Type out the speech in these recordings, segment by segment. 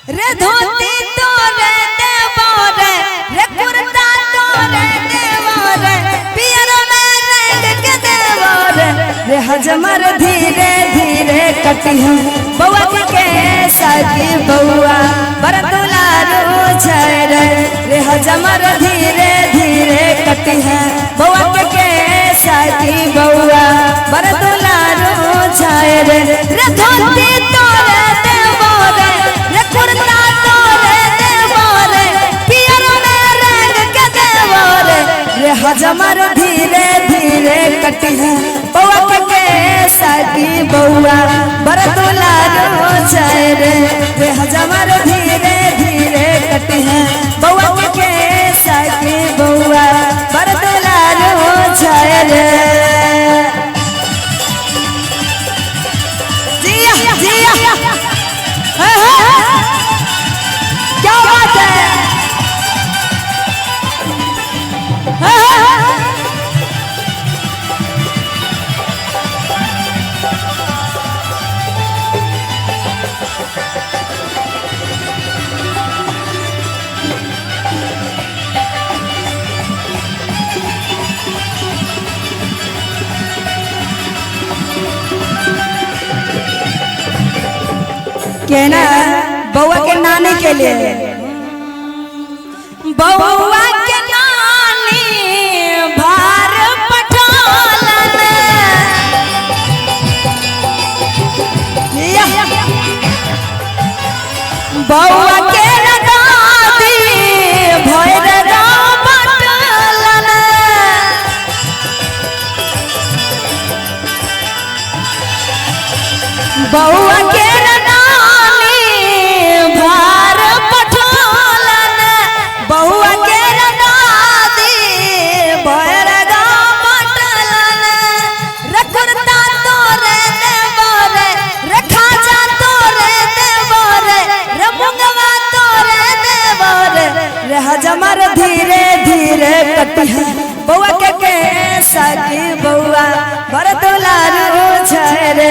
रे धोती तोरे देवो रे रे कुर्ता तोरे देवो रे पियर में रंग के देवो रे रे हजमर धीरे धीरे कटी है बउआ के साकी बउआ बर दुलारू छे रे हजमर धीरे धीरे कटी है बउआ के साकी बउआ बर दुलारू छे रे धोती तोरे देवो रे रे कुर्ता तोरे देवो रे पियर में रंग के देवो रे हजमर धीरे धीरे कटी है बउआ के साकी बउआ बर दुलारू छे रे हजमर धीरे धीरे कटी है बउआ के साकी बउआ बर दुलारू छे रे। जिया जिया क्या बात है। के ना बउआ के नानी के लिए बउआ के नानी भार पठालन बउआ के दादी भैर गाँव बटलन बउआ के हजमर धीरे धीरे कटी है बउआ के साकी बउआ बर दुलारू छे रे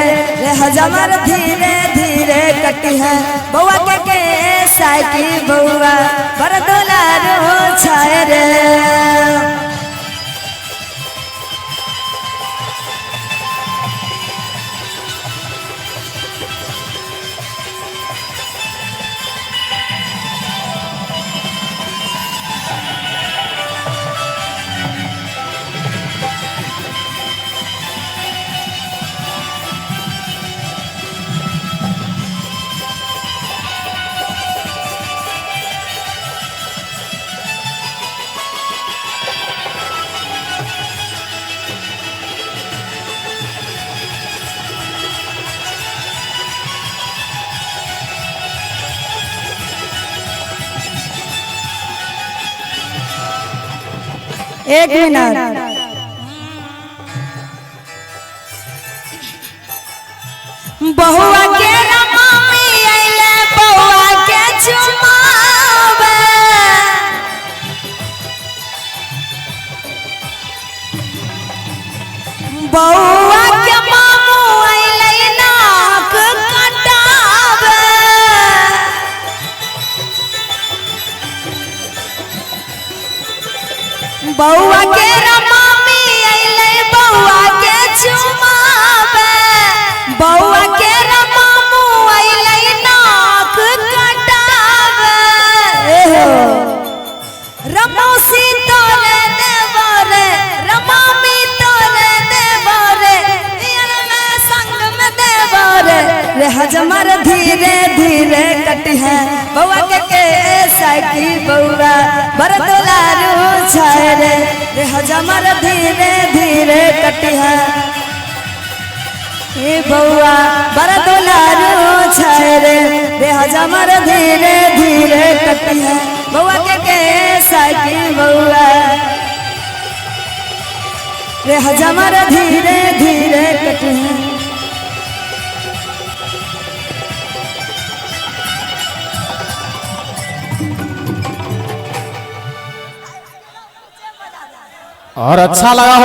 हजमर धीरे धीरे कटी है बउआ के साकी बउआ बर दुलारू छे रे। एक मिनट बउआ के मम्मी आइले बउआ के चुमावे बउआ के मामू आइले नाक कटावे बउआ के मम्मी आइले बउआ के चुमावे बउआ के मामू आइले नाक कटावे रमौसी तोरे देवो रे रमामी तोरे देवो रे में संग में देवो रे हजमर धीरे धीरे कटी है बउआ के साकी बउआ बर दुलारू छे रे हजमर धीरे धीरे कटी है बउआ बर दुलारू छे रे हजमर धीरे धीरे कटी है बउआ के साकी बउआ रे हजमर धीरे धीरे कटी है। और अच्छा लगा हो।